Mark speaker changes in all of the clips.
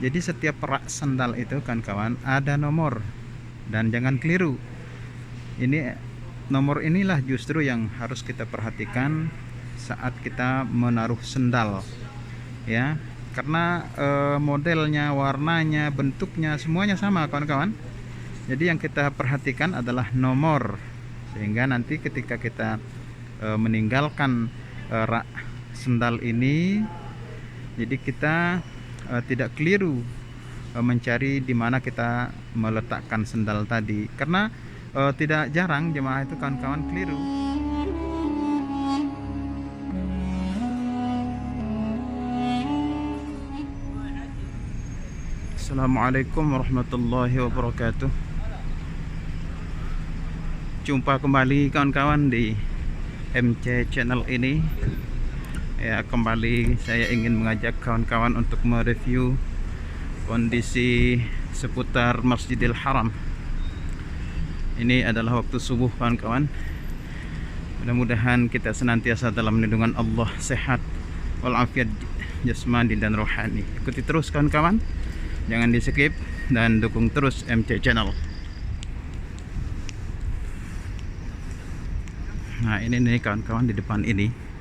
Speaker 1: Jadi setiap rak sandal itu kan kawan ada nomor, dan jangan keliru. Ini nomor inilah justru yang harus kita perhatikan saat kita menaruh sendal, ya. Karena modelnya, warnanya, bentuknya semuanya sama kawan-kawan. Jadi yang kita perhatikan adalah nomor, sehingga nanti ketika kita meninggalkan rak sendal ini, jadi kita tidak keliru mencari di mana kita meletakkan sendal tadi, karena tidak jarang jemaah itu kawan-kawan keliru. Assalamualaikum warahmatullahi wabarakatuh. Jumpa kembali kawan-kawan di MC channel ini. Ya, kembali saya ingin mengajak kawan-kawan untuk mereview kondisi seputar Masjidil Haram. Ini adalah waktu subuh kawan-kawan. Mudah-mudahan kita senantiasa dalam lindungan Allah, sehat walafiat jasmani dan rohani. Ikuti terus kawan-kawan, jangan di skip, dan dukung terus MC channel. Nah, ini nih kawan-kawan di depan ini.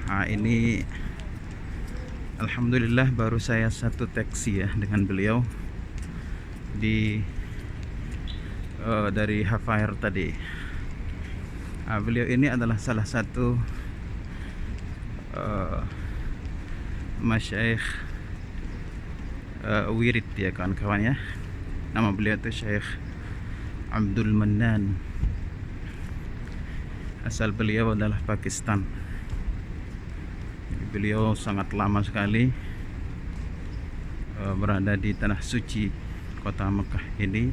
Speaker 1: Nah, ini alhamdulillah baru saya satu taksi ya dengan beliau di dari Hafair tadi. Nah, beliau ini adalah salah satu masyayikh wirid ya kawan-kawan ya. Nama beliau itu Syekh Abdul Mannan. Asal beliau adalah Pakistan. Beliau sangat lama sekali berada di tanah suci kota Mekah ini.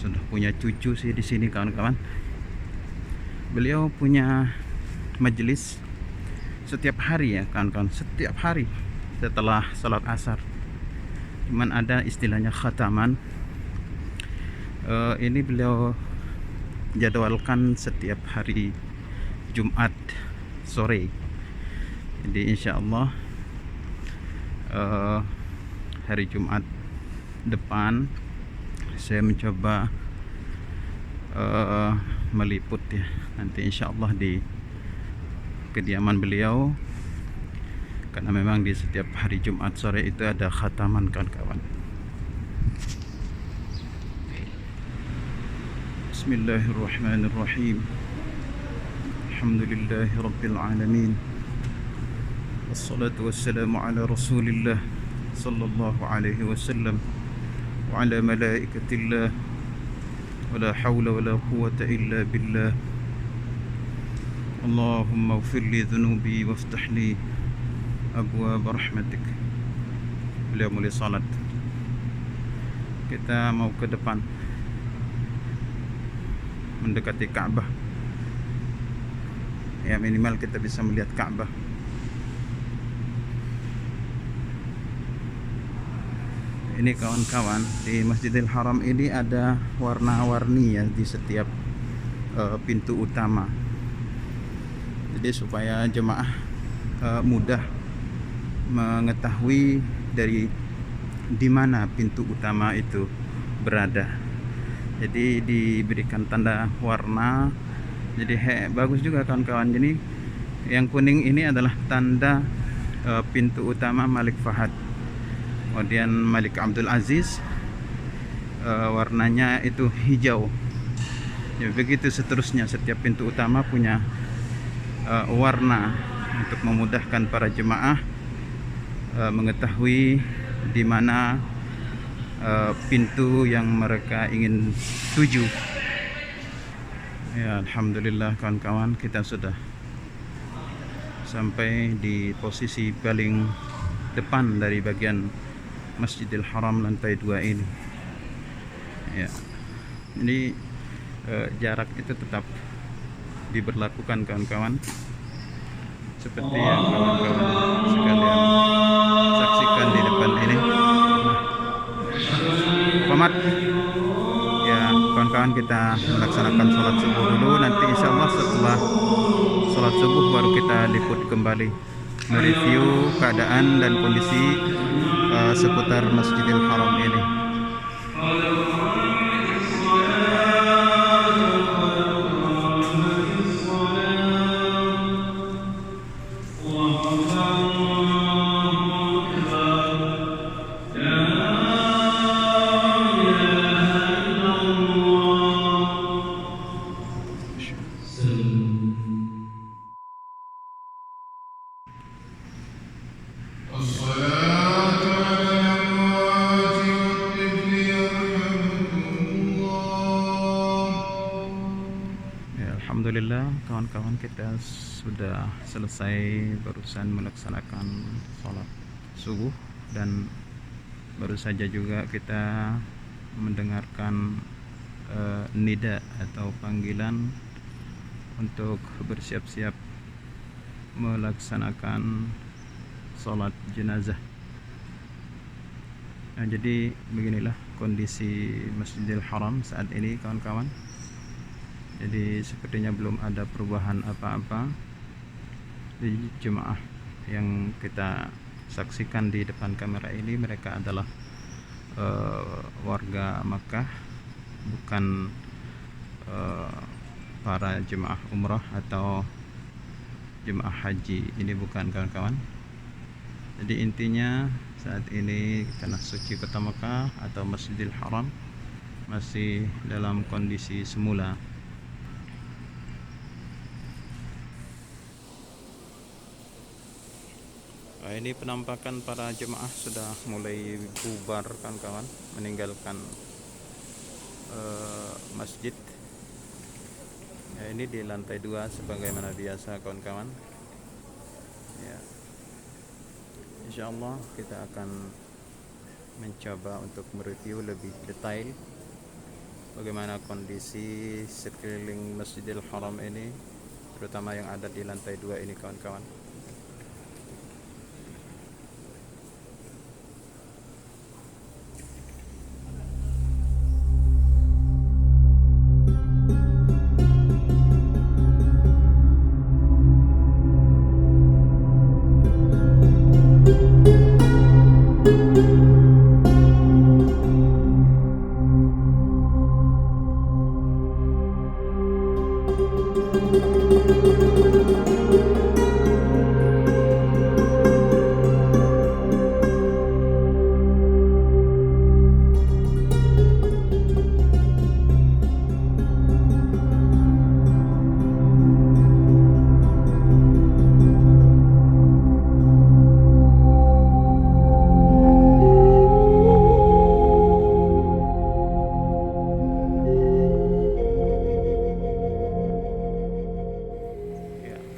Speaker 1: Sudah punya cucu sih di sini kawan-kawan. Beliau punya majelis setiap hari ya kawan-kawan, setiap hari setelah salat asar. Cuman ada istilahnya khataman. Ini beliau jadwalkan setiap hari Jumat sore. Jadi insya Allah hari Jumat depan saya mencoba meliput ya, nanti insya Allah di kediaman beliau, karena memang di setiap hari Jumat sore itu ada khataman kawan-kawan. Bismillahirrahmanirrahim. Alhamdulillahi rabbil alamin. Wassalatu wassalamu ala rasulillah sallallahu alaihi wasallam wa ala malaikatillah wa la hawla wa la quwwata illa billah. Allahumma ighfir li dhunubi waftah li abwaab rahmatik. Beliau mulai salat. Kita mau ke depan mendekati Ka'bah. Ya, minimal kita bisa melihat Ka'bah. Ini kawan-kawan, di Masjidil Haram ini ada warna-warni ya di setiap pintu utama. Jadi supaya jemaah mudah mengetahui di mana pintu utama itu berada. Jadi diberikan tanda warna. Jadi bagus juga kawan-kawan. Jadi yang kuning ini adalah tanda pintu utama Malik Fahad. Kemudian Malik Abdul Aziz warnanya itu hijau. Ya, begitu seterusnya, setiap pintu utama punya warna untuk memudahkan para jemaah mengetahui di mana pintu yang mereka ingin tuju. Ya, alhamdulillah kawan-kawan, kita sudah sampai di posisi paling depan dari bagian Masjidil Haram lantai 2 ini. Ya. Ini jarak itu tetap diberlakukan kawan-kawan, seperti yang kawan-kawan sekalian saksikan di depan ini. Selamat ya kawan-kawan, kita melaksanakan sholat subuh dulu. Nanti insya Allah setelah sholat subuh baru kita liput kembali. mereview keadaan dan kondisi seputar Masjidil Haram ini. Alhamdulillah kawan-kawan, kita sudah selesai barusan melaksanakan sholat subuh, dan baru saja juga kita mendengarkan nida atau panggilan untuk bersiap-siap melaksanakan sholat jenazah. Nah, jadi beginilah kondisi Masjidil Haram saat ini kawan-kawan. Jadi sepertinya belum ada perubahan apa-apa. Di jemaah yang kita saksikan di depan kamera ini, mereka adalah warga Makkah, bukan para jemaah umrah atau jemaah haji. Ini bukan kawan-kawan. Jadi intinya saat ini tanah suci kota Makkah atau Masjidil Haram masih dalam kondisi semula. Nah, ini penampakan para jemaah sudah mulai bubar kawan-kawan, meninggalkan masjid. Ya, ini di lantai 2 sebagaimana biasa kawan-kawan. Ya, insyaallah kita akan mencoba untuk mereview lebih detail bagaimana kondisi sekeliling Masjidil Haram ini, terutama yang ada di lantai 2 ini kawan-kawan.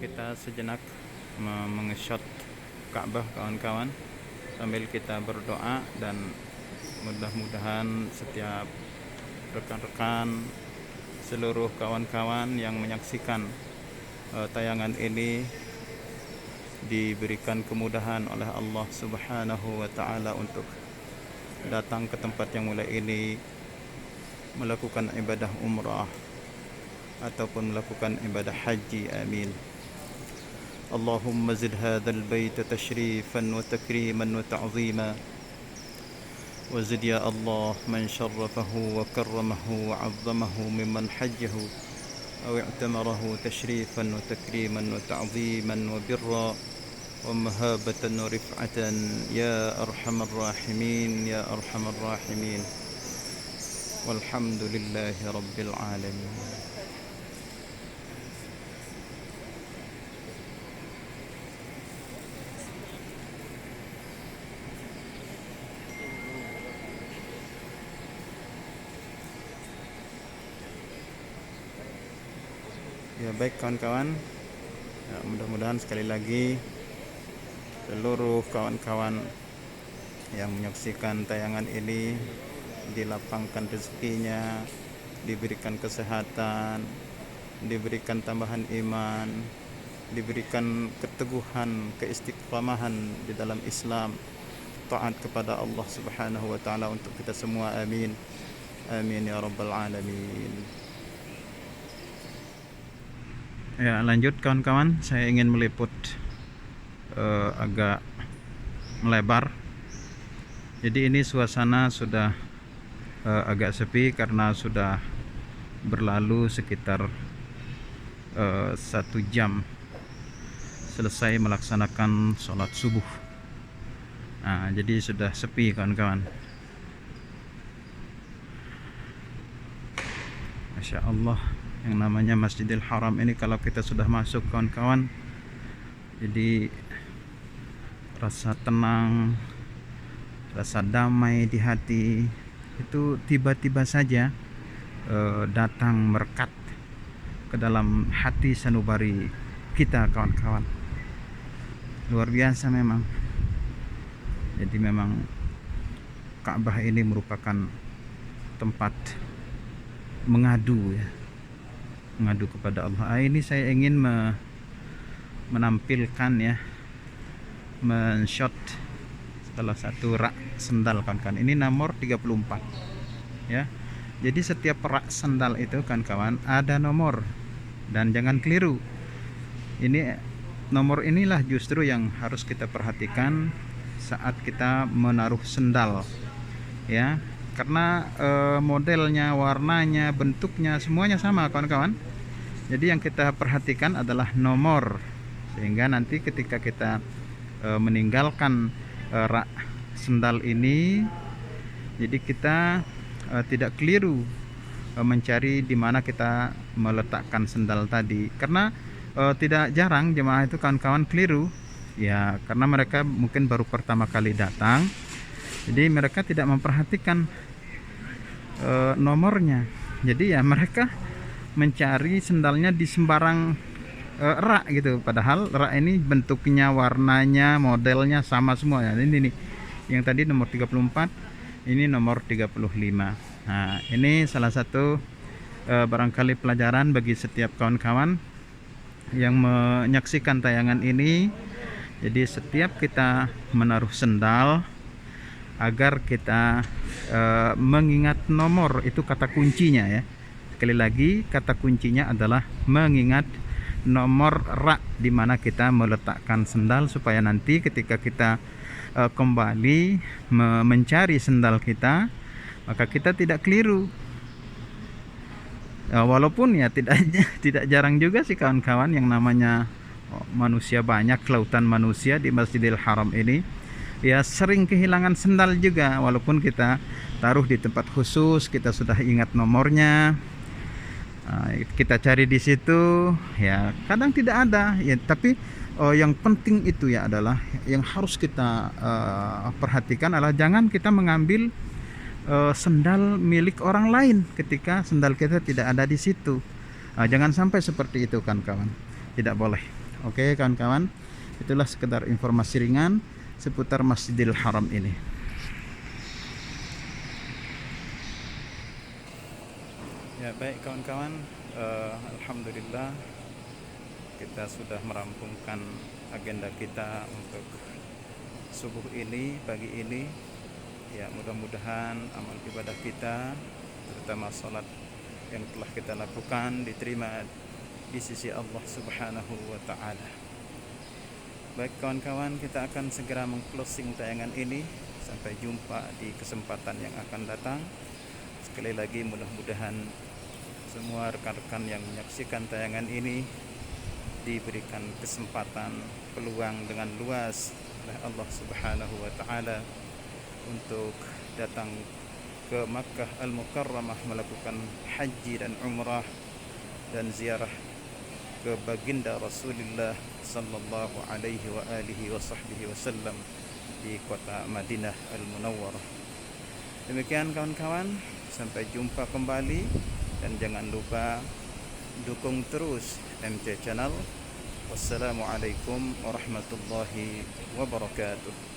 Speaker 1: Kita sejenak menge-shot Ka'bah kawan-kawan sambil kita berdoa, dan mudah-mudahan setiap rekan-rekan, seluruh kawan-kawan yang menyaksikan tayangan ini diberikan kemudahan oleh Allah Subhanahu wa taala untuk datang ke tempat yang mulia ini, melakukan ibadah umrah ataupun melakukan ibadah haji. Amin. Allahumma zid hadzal bait tashrifan wa takriman wa ta'ziman, wa zid ya Allah man syarrafahu wa karramahu wa 'azzamahu mimman hajjahu aw i'tamarahu tashrifan wa takriman wa ta'ziman wa birra wa mahabatan wa rif'atan ya arhamar rahimin ya arhamar rahimin. Walhamdulillahi rabbil alamin. Ya, baik kawan-kawan, ya, mudah-mudahan sekali lagi seluruh kawan-kawan yang menyaksikan tayangan ini dilapangkan rezekinya, diberikan kesehatan, diberikan tambahan iman, diberikan keteguhan, keistiqamahan di dalam Islam, taat kepada Allah Subhanahu wa taala untuk kita semua. Amin. Amin ya rabbal alamin. Ya, lanjut kawan-kawan, saya ingin meliput agak melebar. Jadi ini suasana sudah agak sepi karena sudah berlalu sekitar 1 jam selesai melaksanakan sholat subuh. Nah, jadi sudah sepi kawan-kawan. Masya Allah, yang namanya Masjidil Haram ini kalau kita sudah masuk kawan-kawan, jadi rasa tenang, rasa damai di hati itu tiba-tiba saja datang merekat ke dalam hati sanubari kita kawan-kawan. Luar biasa memang. Jadi memang Ka'bah ini merupakan tempat mengadu ya, mengadu kepada Allah. Ini saya ingin menampilkan ya, men-shot salah satu rak sendal kawan-kawan. Ini nomor 34 ya. Jadi setiap rak sendal itu kawan-kawan ada nomor, dan jangan keliru. Ini nomor inilah justru yang harus kita perhatikan saat kita menaruh sendal ya, karena modelnya, warnanya, bentuknya semuanya sama kawan-kawan. Jadi yang kita perhatikan adalah nomor, sehingga nanti ketika kita meninggalkan rak sendal ini, jadi kita tidak keliru mencari di mana kita meletakkan sendal tadi. Karena tidak jarang jemaah itu kawan-kawan keliru ya, karena mereka mungkin baru pertama kali datang, jadi mereka tidak memperhatikan nomornya. Jadi ya mereka mencari sendalnya di sembarang rak gitu, padahal rak ini bentuknya, warnanya, modelnya sama semua ya. Ini nih, yang tadi nomor 34, ini nomor 35. Nah, ini salah satu barangkali pelajaran bagi setiap kawan-kawan yang menyaksikan tayangan ini. Jadi setiap kita menaruh sendal, agar kita mengingat nomor, itu kata kuncinya ya. Sekali lagi, kata kuncinya adalah mengingat nomor rak di mana kita meletakkan sendal, supaya nanti ketika kita kembali mencari sendal kita, maka kita tidak keliru. Walaupun ya tidak jarang juga sih kawan-kawan, yang namanya manusia banyak, lautan manusia di Masjidil Haram ini ya, sering kehilangan sendal juga. Walaupun kita taruh di tempat khusus, kita sudah ingat nomornya, kita cari di situ ya, kadang tidak ada ya. Tapi yang penting itu ya adalah, yang harus kita perhatikan adalah jangan kita mengambil sendal milik orang lain ketika sendal kita tidak ada di situ. Jangan sampai seperti itu kawan-kawan, tidak boleh. Oke kawan-kawan, itulah sekedar informasi ringan seputar Masjidil Haram ini. Ya baik kawan-kawan, alhamdulillah kita sudah merampungkan agenda kita untuk subuh ini, pagi ini. Ya, mudah-mudahan amal ibadah kita, terutama salat yang telah kita lakukan, diterima di sisi Allah Subhanahu wa taala. Baik kawan-kawan, kita akan segera meng-closing tayangan ini. Sampai jumpa di kesempatan yang akan datang. Sekali lagi mudah-mudahan semua rekan-rekan yang menyaksikan tayangan ini diberikan kesempatan, peluang dengan luas oleh Allah Subhanahu wa taala untuk datang ke Makkah Al-Mukarramah, melakukan haji dan umrah dan ziarah ke baginda Rasulullah sallallahu alaihi wa alihi wa sahbihi wasallam di kota Madinah Al-Munawwarah. Demikian kawan-kawan, sampai jumpa kembali, dan jangan lupa dukung terus MT Channel. Wassalamualaikum warahmatullahi wabarakatuh.